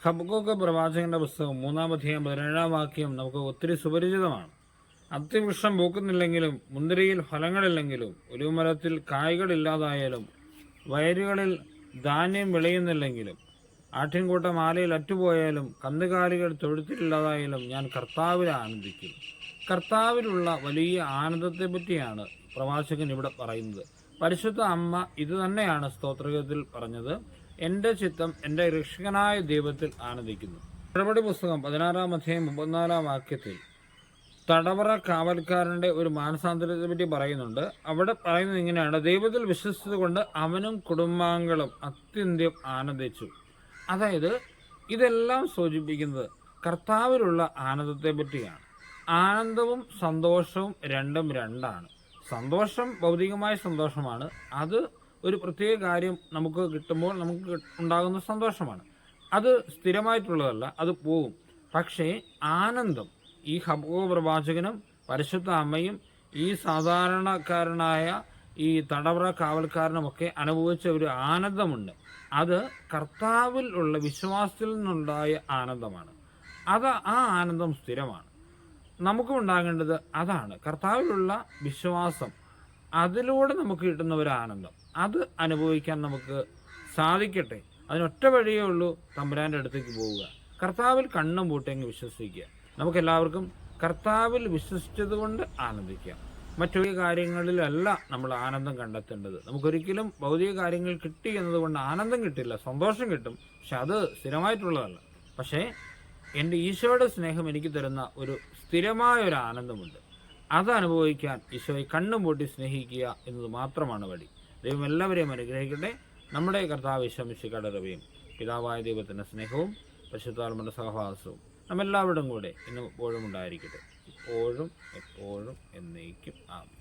Habakkuk പ്രവാചകന്റെ പുസ്തകം 3-ാം അധ്യായം 17-ാം വാക്യം നമുക്ക് ഒത്തിരി സുപരിചിതമാണ്. അത്തിവൃക്ഷം പൂക്കുന്നില്ലെങ്കിലും, മുന്തിരിയിൽ ഫലങ്ങളില്ലെങ്കിലും, ഒലിവുമരത്തിൽ കായ്കളില്ലാതായാലും, വയലുകളിൽ ധാന്യം വിളയുന്നില്ലെങ്കിലും, ആട്ടിൻകൂട്ടം ആലയിൽ അറ്റുപോയാലും, കന്നുകാലികൾ തൊഴുത്തിലില്ലാതായാലും, ഞാൻ കർത്താവിൽ ആനന്ദിക്കും. കർത്താവിലുള്ള വലിയ ആനന്ദത്തെ പറ്റിയാണ് പ്രവാചകൻ ഇവിടെ പറയുന്നത്. പരിശുദ്ധ അമ്മ ഇത് തന്നെയാണ് സ്തോത്രഗീതത്തിൽ പറഞ്ഞത്. എൻ്റെ ചിത്തം എൻ്റെ രക്ഷകനായ ദൈവത്തിൽ ആനന്ദിക്കുന്നു. ഉടമ്പടി പുസ്തകം 16-ാം അധ്യായം 34-ാം വാക്യത്തിൽ തടവറ കാവൽക്കാരൻ്റെ ഒരു മാനസാന്തരത്തെ പറ്റി പറയുന്നുണ്ട്. അവിടെ പറയുന്നത് ഇങ്ങനെയാണ്: ദൈവത്തിൽ വിശ്വസിച്ചത് കൊണ്ട് അവനും കുടുംബാംഗങ്ങളും അത്യന്തം ആനന്ദിച്ചു. അതായത് ഇതെല്ലാം സൂചിപ്പിക്കുന്നത് കർത്താവിലുള്ള ആനന്ദത്തെ പറ്റിയാണ്. ആനന്ദവും സന്തോഷവും രണ്ടും രണ്ടാണ്. സന്തോഷം ഭൗതികമായ സന്തോഷമാണ്. അത് ഒരു പ്രത്യേക കാര്യം നമുക്ക് കിട്ടുമ്പോൾ നമുക്ക് ഉണ്ടാകുന്ന സന്തോഷമാണ്. അത് സ്ഥിരമായിട്ടുള്ളതല്ല, അത് പോവും. പക്ഷേ ആനന്ദം, ഈ ഹബക്കൂക്ക് പ്രവാചകനും പരിശുദ്ധ അമ്മയും ഈ സാധാരണക്കാരനായ ഈ തടവറ കാവൽക്കാരനുമൊക്കെ അനുഭവിച്ച ഒരു ആനന്ദമുണ്ട്. അത് കർത്താവിൽ ഉള്ള വിശ്വാസത്തിൽ നിന്നുണ്ടായ ആനന്ദമാണ്. ആ ആനന്ദം സ്ഥിരമാണ്. നമുക്കും ഉണ്ടാകേണ്ടത് അതാണ്, കർത്താവിലുള്ള വിശ്വാസം. അതിലൂടെ നമുക്ക് കിട്ടുന്ന ഒരു ആനന്ദം, അത് അനുഭവിക്കാൻ നമുക്ക് സാധിക്കട്ടെ. അതിനൊറ്റ വഴിയേ ഉള്ളൂ, തമ്പുരാൻ്റെ അടുത്തേക്ക് പോവുക, കർത്താവിൽ കണ്ണും പൂട്ടെങ്കിൽ വിശ്വസിക്കുക. നമുക്കെല്ലാവർക്കും കർത്താവിൽ വിശ്വസിച്ചതുകൊണ്ട് ആനന്ദിക്കാം. മറ്റൊരു കാര്യങ്ങളിലല്ല നമ്മൾ ആനന്ദം കണ്ടെത്തേണ്ടത്. നമുക്കൊരിക്കലും ഭൗതിക കാര്യങ്ങൾ കിട്ടി എന്നതുകൊണ്ട് ആനന്ദം കിട്ടില്ല, സന്തോഷം കിട്ടും, പക്ഷെ അത് സ്ഥിരമായിട്ടുള്ളതല്ല. പക്ഷേ എൻ്റെ ഈശോയുടെ സ്നേഹം എനിക്ക് തരുന്ന ഒരു സ്ഥിരമായൊരു ആനന്ദമുണ്ട്. അത് അനുഭവിക്കാൻ ഈശോയെ കണ്ണും പൂട്ടി സ്നേഹിക്കുക എന്നത് മാത്രമാണ് വഴി. ദൈവം എല്ലാവരെയും അനുഗ്രഹിക്കട്ടെ. നമ്മുടെ കർത്താവ് ഈശോ മിശിഹായുടെ കൃപയും പിതാവായ ദൈവത്തിൻ്റെ സ്നേഹവും പരിശുദ്ധാത്മാവിന്റെ സഹവാസവും നമ്മെല്ലാവരുടെയും കൂടെ ഇന്നും എപ്പോഴും ഉണ്ടായിരിക്കട്ടെ, ഇപ്പോഴും എപ്പോഴും എന്നേക്കും. ആമേൻ.